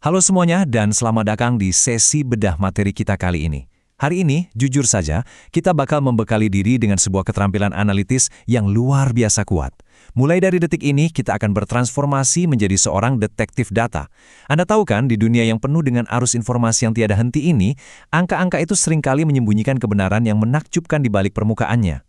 Halo semuanya dan selamat datang di sesi bedah materi kita kali ini. Hari ini, jujur saja, kita bakal membekali diri dengan sebuah keterampilan analitis yang luar biasa kuat. Mulai dari detik ini, kita akan bertransformasi menjadi seorang detektif data. Anda tahu kan, di dunia yang penuh dengan arus informasi yang tiada henti ini, angka-angka itu seringkali menyembunyikan kebenaran yang menakjubkan di balik permukaannya.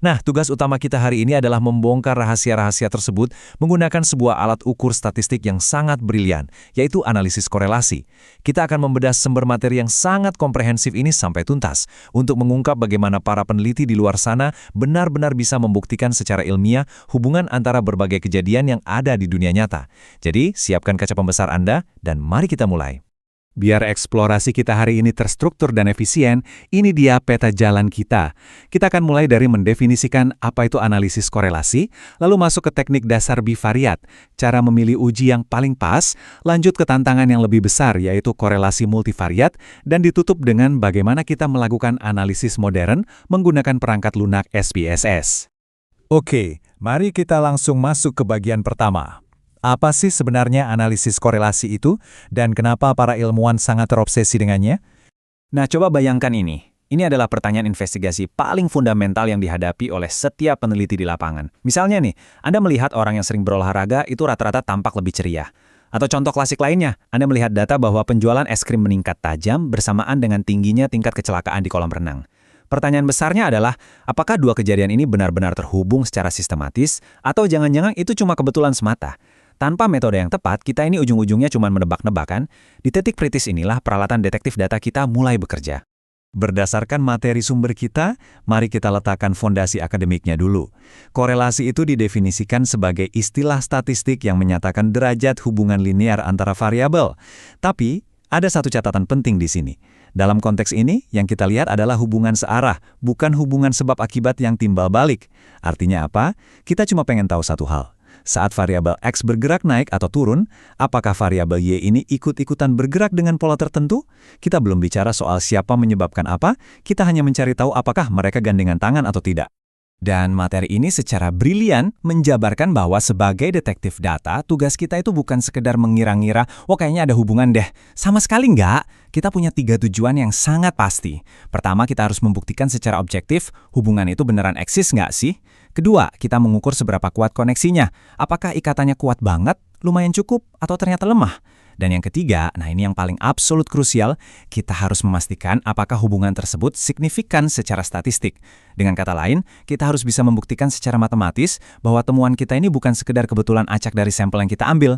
Nah, tugas utama kita hari ini adalah membongkar rahasia-rahasia tersebut menggunakan sebuah alat ukur statistik yang sangat brilian, yaitu analisis korelasi. Kita akan membedah sumber materi yang sangat komprehensif ini sampai tuntas, untuk mengungkap bagaimana para peneliti di luar sana benar-benar bisa membuktikan secara ilmiah hubungan antara berbagai kejadian yang ada di dunia nyata. Jadi, siapkan kaca pembesar Anda, dan mari kita mulai. Biar eksplorasi kita hari ini terstruktur dan efisien, ini dia peta jalan kita. Kita akan mulai dari mendefinisikan apa itu analisis korelasi, lalu masuk ke teknik dasar bivariat, cara memilih uji yang paling pas, lanjut ke tantangan yang lebih besar yaitu korelasi multivariat, dan ditutup dengan bagaimana kita melakukan analisis modern menggunakan perangkat lunak SPSS. Oke, mari kita langsung masuk ke bagian pertama. Apa sih sebenarnya analisis korelasi itu, dan kenapa para ilmuwan sangat terobsesi dengannya? Nah, coba bayangkan ini. Ini adalah pertanyaan investigasi paling fundamental yang dihadapi oleh setiap peneliti di lapangan. Misalnya nih, Anda melihat orang yang sering berolahraga itu rata-rata tampak lebih ceria. Atau contoh klasik lainnya, Anda melihat data bahwa penjualan es krim meningkat tajam bersamaan dengan tingginya tingkat kecelakaan di kolam renang. Pertanyaan besarnya adalah, apakah dua kejadian ini benar-benar terhubung secara sistematis, atau jangan-jangan itu cuma kebetulan semata? Tanpa metode yang tepat, kita ini ujung-ujungnya cuma menebak-nebak kan? Di titik kritis inilah peralatan detektif data kita mulai bekerja. Berdasarkan materi sumber kita, mari kita letakkan fondasi akademiknya dulu. Korelasi itu didefinisikan sebagai istilah statistik yang menyatakan derajat hubungan linear antara variabel. Tapi, ada satu catatan penting di sini. Dalam konteks ini, yang kita lihat adalah hubungan searah, bukan hubungan sebab akibat yang timbal balik. Artinya apa? Kita cuma pengen tahu satu hal. Saat variabel X bergerak naik atau turun, apakah variabel Y ini ikut-ikutan bergerak dengan pola tertentu? Kita belum bicara soal siapa menyebabkan apa, kita hanya mencari tahu apakah mereka gandengan tangan atau tidak. Dan materi ini secara brilian menjabarkan bahwa sebagai detektif data, tugas kita itu bukan sekedar mengira-ngira, oh kayaknya ada hubungan deh. Sama sekali enggak. Kita punya 3 tujuan yang sangat pasti. Pertama, kita harus membuktikan secara objektif, hubungan itu beneran eksis nggak sih? Kedua, kita mengukur seberapa kuat koneksinya. Apakah ikatannya kuat banget, lumayan cukup, atau ternyata lemah? Dan yang ketiga, nah ini yang paling absolut krusial, kita harus memastikan apakah hubungan tersebut signifikan secara statistik. Dengan kata lain, kita harus bisa membuktikan secara matematis bahwa temuan kita ini bukan sekedar kebetulan acak dari sampel yang kita ambil.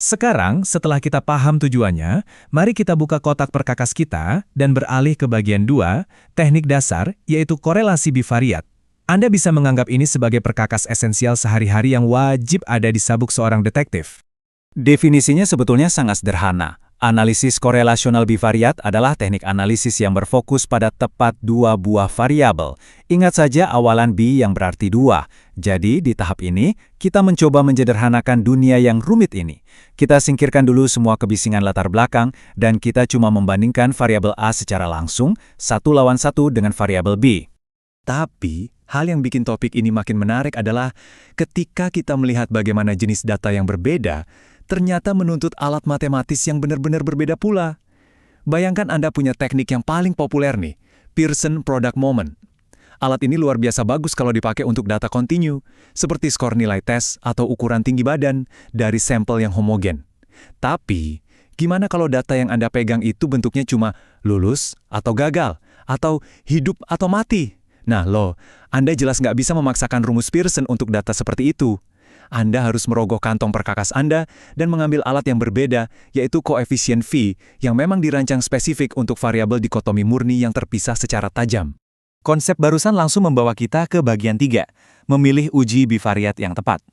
Sekarang, setelah kita paham tujuannya, mari kita buka kotak perkakas kita dan beralih ke bagian 2, teknik dasar, yaitu korelasi bivariat. Anda bisa menganggap ini sebagai perkakas esensial sehari-hari yang wajib ada di sabuk seorang detektif. Definisinya sebetulnya sangat sederhana. Analisis korelasional bivariat adalah teknik analisis yang berfokus pada tepat dua buah variabel. Ingat saja awalan B yang berarti 2. Jadi, di tahap ini, kita mencoba menjederhanakan dunia yang rumit ini. Kita singkirkan dulu semua kebisingan latar belakang, dan kita cuma membandingkan variabel A secara langsung, 1 lawan 1 dengan variabel B. Tapi, hal yang bikin topik ini makin menarik adalah ketika kita melihat bagaimana jenis data yang berbeda, ternyata menuntut alat matematis yang benar-benar berbeda pula. Bayangkan Anda punya teknik yang paling populer nih, Pearson Product Moment. Alat ini luar biasa bagus kalau dipakai untuk data kontinu, seperti skor nilai tes atau ukuran tinggi badan dari sampel yang homogen. Tapi, gimana kalau data yang Anda pegang itu bentuknya cuma lulus atau gagal, atau hidup atau mati? Nah loh, Anda jelas nggak bisa memaksakan rumus Pearson untuk data seperti itu. Anda harus merogoh kantong perkakas Anda dan mengambil alat yang berbeda, yaitu koefisien V, yang memang dirancang spesifik untuk variabel dikotomi murni yang terpisah secara tajam. Konsep barusan langsung membawa kita ke bagian 3, memilih uji bivariat yang tepat.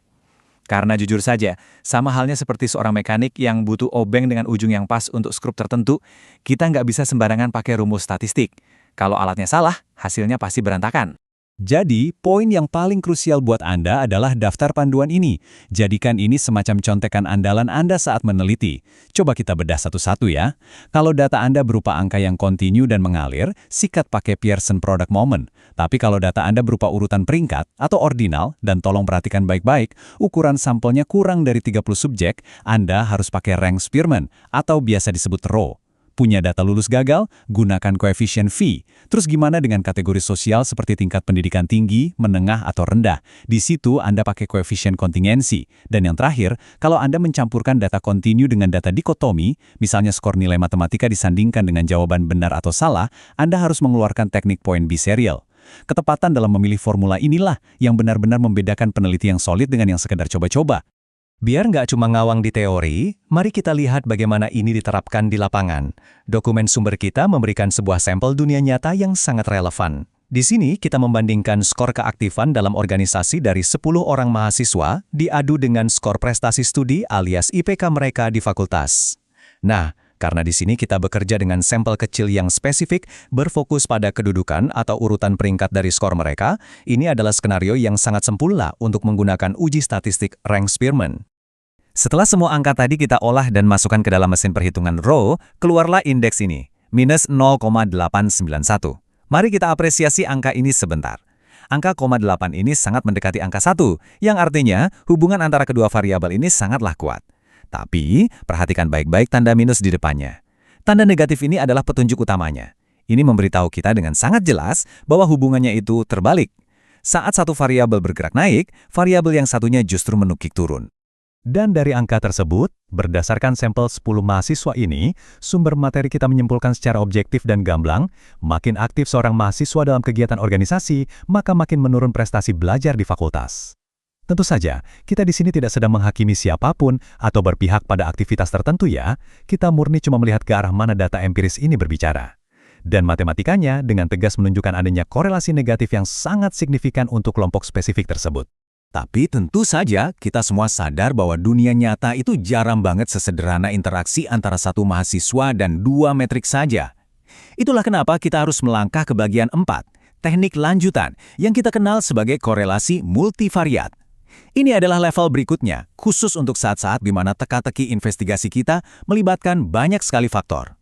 Karena jujur saja, sama halnya seperti seorang mekanik yang butuh obeng dengan ujung yang pas untuk skrup tertentu, kita nggak bisa sembarangan pakai rumus statistik. Kalau alatnya salah, hasilnya pasti berantakan. Jadi, poin yang paling krusial buat Anda adalah daftar panduan ini. Jadikan ini semacam contekan andalan Anda saat meneliti. Coba kita bedah satu-satu ya. Kalau data Anda berupa angka yang kontinu dan mengalir, sikat pakai Pearson Product Moment. Tapi kalau data Anda berupa urutan peringkat atau ordinal, dan tolong perhatikan baik-baik, ukuran sampelnya kurang dari 30 subjek, Anda harus pakai rank Spearman atau biasa disebut row. Punya data lulus gagal? Gunakan koefisien V. Terus gimana dengan kategori sosial seperti tingkat pendidikan tinggi, menengah, atau rendah? Di situ Anda pakai koefisien kontingensi. Dan yang terakhir, kalau Anda mencampurkan data kontinu dengan data dikotomi, misalnya skor nilai matematika disandingkan dengan jawaban benar atau salah, Anda harus mengeluarkan teknik point biserial. Ketepatan dalam memilih formula inilah yang benar-benar membedakan peneliti yang solid dengan yang sekedar coba-coba. Biar nggak cuma ngawang di teori, mari kita lihat bagaimana ini diterapkan di lapangan. Dokumen sumber kita memberikan sebuah sampel dunia nyata yang sangat relevan. Di sini kita membandingkan skor keaktifan dalam organisasi dari 10 orang mahasiswa diadu dengan skor prestasi studi alias IPK mereka di fakultas. Nah, karena di sini kita bekerja dengan sampel kecil yang spesifik, berfokus pada kedudukan atau urutan peringkat dari skor mereka, ini adalah skenario yang sangat sempurna untuk menggunakan uji statistik rank Spearman. Setelah semua angka tadi kita olah dan masukkan ke dalam mesin perhitungan row, keluarlah indeks ini, minus 0,891. Mari kita apresiasi angka ini sebentar. Angka 0,8 ini sangat mendekati angka 1, yang artinya hubungan antara kedua variabel ini sangatlah kuat. Tapi, perhatikan baik-baik tanda minus di depannya. Tanda negatif ini adalah petunjuk utamanya. Ini memberitahu kita dengan sangat jelas bahwa hubungannya itu terbalik. Saat satu variabel bergerak naik, variabel yang satunya justru menukik turun. Dan dari angka tersebut, berdasarkan sampel 10 mahasiswa ini, sumber materi kita menyimpulkan secara objektif dan gamblang, makin aktif seorang mahasiswa dalam kegiatan organisasi, maka makin menurun prestasi belajar di fakultas. Tentu saja, kita di sini tidak sedang menghakimi siapapun atau berpihak pada aktivitas tertentu ya. Kita murni cuma melihat ke arah mana data empiris ini berbicara. Dan matematikanya dengan tegas menunjukkan adanya korelasi negatif yang sangat signifikan untuk kelompok spesifik tersebut. Tapi tentu saja kita semua sadar bahwa dunia nyata itu jarang banget sesederhana interaksi antara satu mahasiswa dan dua metrik saja. Itulah kenapa kita harus melangkah ke bagian 4, teknik lanjutan, yang kita kenal sebagai korelasi multivariat. Ini adalah level berikutnya, khusus untuk saat-saat di mana teka-teki investigasi kita melibatkan banyak sekali faktor.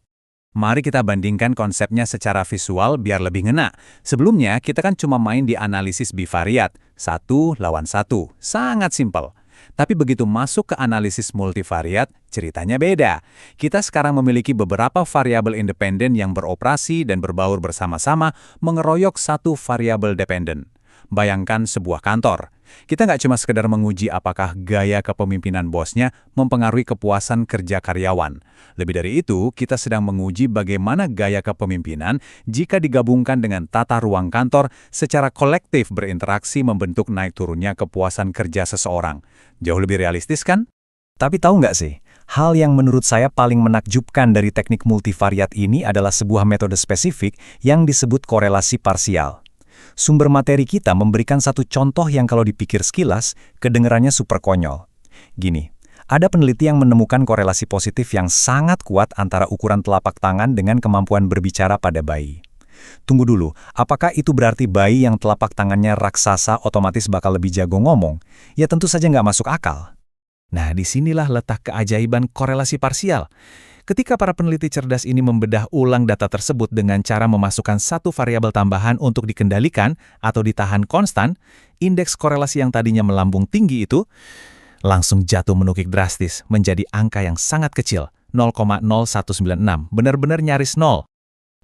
Mari kita bandingkan konsepnya secara visual biar lebih ngena. Sebelumnya, kita kan cuma main di analisis bivariat, 1 lawan 1, sangat simpel. Tapi begitu masuk ke analisis multivariat, ceritanya beda. Kita sekarang memiliki beberapa variabel independen yang beroperasi dan berbaur bersama-sama mengeroyok satu variabel dependen. Bayangkan sebuah kantor. Kita nggak cuma sekedar menguji apakah gaya kepemimpinan bosnya mempengaruhi kepuasan kerja karyawan. Lebih dari itu, kita sedang menguji bagaimana gaya kepemimpinan jika digabungkan dengan tata ruang kantor secara kolektif berinteraksi membentuk naik turunnya kepuasan kerja seseorang. Jauh lebih realistis kan? Tapi tahu nggak sih, hal yang menurut saya paling menakjubkan dari teknik multivariat ini adalah sebuah metode spesifik yang disebut korelasi parsial. Sumber materi kita memberikan satu contoh yang kalau dipikir sekilas, kedengarannya super konyol. Gini, ada peneliti yang menemukan korelasi positif yang sangat kuat antara ukuran telapak tangan dengan kemampuan berbicara pada bayi. Tunggu dulu, apakah itu berarti bayi yang telapak tangannya raksasa otomatis bakal lebih jago ngomong? Ya tentu saja nggak masuk akal. Nah, disinilah letak keajaiban korelasi parsial. Ketika para peneliti cerdas ini membedah ulang data tersebut dengan cara memasukkan satu variabel tambahan untuk dikendalikan atau ditahan konstan, indeks korelasi yang tadinya melambung tinggi itu langsung jatuh menukik drastis menjadi angka yang sangat kecil, 0,0196, benar-benar nyaris nol.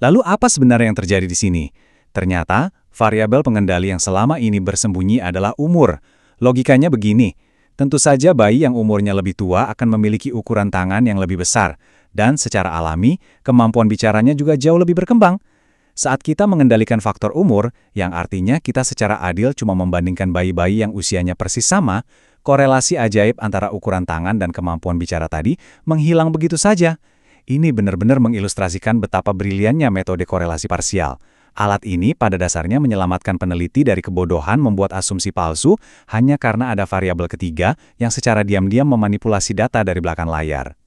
Lalu apa sebenarnya yang terjadi di sini? Ternyata, variabel pengendali yang selama ini bersembunyi adalah umur. Logikanya begini, tentu saja bayi yang umurnya lebih tua akan memiliki ukuran tangan yang lebih besar. Dan secara alami, kemampuan bicaranya juga jauh lebih berkembang. Saat kita mengendalikan faktor umur, yang artinya kita secara adil cuma membandingkan bayi-bayi yang usianya persis sama, korelasi ajaib antara ukuran tangan dan kemampuan bicara tadi menghilang begitu saja. Ini benar-benar mengilustrasikan betapa briliannya metode korelasi parsial. Alat ini pada dasarnya menyelamatkan peneliti dari kebodohan membuat asumsi palsu hanya karena ada variabel ketiga yang secara diam-diam memanipulasi data dari belakang layar.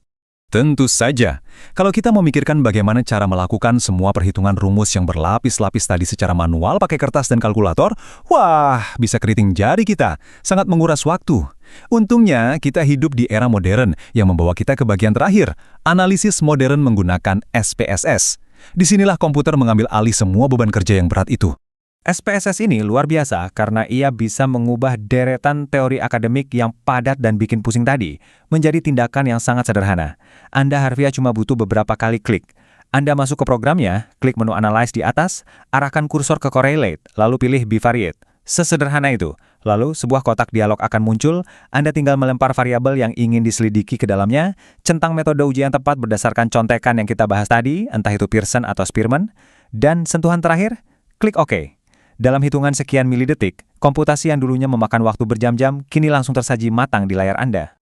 Tentu saja. Kalau kita memikirkan bagaimana cara melakukan semua perhitungan rumus yang berlapis-lapis tadi secara manual pakai kertas dan kalkulator, wah, bisa keriting jari kita. Sangat menguras waktu. Untungnya, kita hidup di era modern yang membawa kita ke bagian terakhir, analisis modern menggunakan SPSS. Disinilah komputer mengambil alih semua beban kerja yang berat itu. SPSS ini luar biasa karena ia bisa mengubah deretan teori akademik yang padat dan bikin pusing tadi menjadi tindakan yang sangat sederhana. Anda harfiah cuma butuh beberapa kali klik. Anda masuk ke programnya, klik menu Analyze di atas, arahkan kursor ke Correlate, lalu pilih Bivariate. Sesederhana itu. Lalu sebuah kotak dialog akan muncul, Anda tinggal melempar variabel yang ingin diselidiki ke dalamnya, centang metode ujian tepat berdasarkan contekan yang kita bahas tadi, entah itu Pearson atau Spearman, dan sentuhan terakhir, klik OK. Dalam hitungan sekian milidetik, komputasi yang dulunya memakan waktu berjam-jam kini langsung tersaji matang di layar Anda.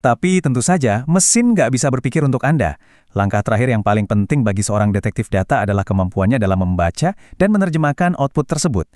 Tapi tentu saja, mesin nggak bisa berpikir untuk Anda. Langkah terakhir yang paling penting bagi seorang detektif data adalah kemampuannya dalam membaca dan menerjemahkan output tersebut.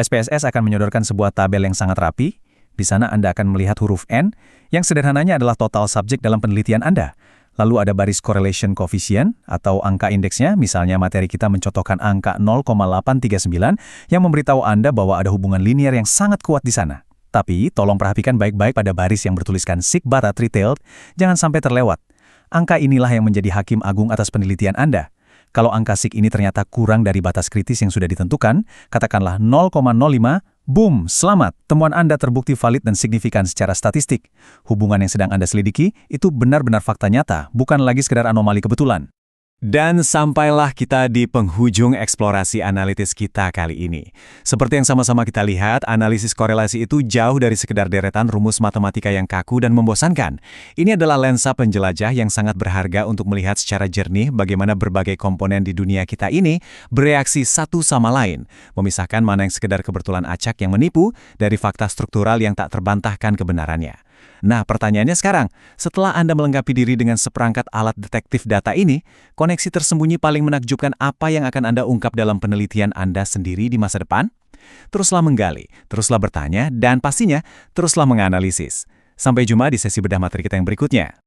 SPSS akan menyodorkan sebuah tabel yang sangat rapi. Di sana Anda akan melihat huruf N, yang sederhananya adalah total subjek dalam penelitian Anda. Lalu ada baris correlation coefficient atau angka indeksnya, misalnya materi kita mencontohkan angka 0,839 yang memberitahu Anda bahwa ada hubungan linear yang sangat kuat di sana. Tapi, tolong perhatikan baik-baik pada baris yang bertuliskan sigma three-tailed, jangan sampai terlewat. Angka inilah yang menjadi hakim agung atas penelitian Anda. Kalau angka sig ini ternyata kurang dari batas kritis yang sudah ditentukan, katakanlah 0,05, boom, selamat, temuan Anda terbukti valid dan signifikan secara statistik. Hubungan yang sedang Anda selidiki itu benar-benar fakta nyata, bukan lagi sekedar anomali kebetulan. Dan sampailah kita di penghujung eksplorasi analitis kita kali ini. Seperti yang sama-sama kita lihat, analisis korelasi itu jauh dari sekedar deretan rumus matematika yang kaku dan membosankan. Ini adalah lensa penjelajah yang sangat berharga untuk melihat secara jernih bagaimana berbagai komponen di dunia kita ini bereaksi satu sama lain, memisahkan mana yang sekedar kebetulan acak yang menipu dari fakta struktural yang tak terbantahkan kebenarannya. Nah, pertanyaannya sekarang, setelah Anda melengkapi diri dengan seperangkat alat detektif data ini, koneksi tersembunyi paling menakjubkan apa yang akan Anda ungkap dalam penelitian Anda sendiri di masa depan? Teruslah menggali, teruslah bertanya, dan pastinya teruslah menganalisis. Sampai jumpa di sesi bedah materi kita yang berikutnya.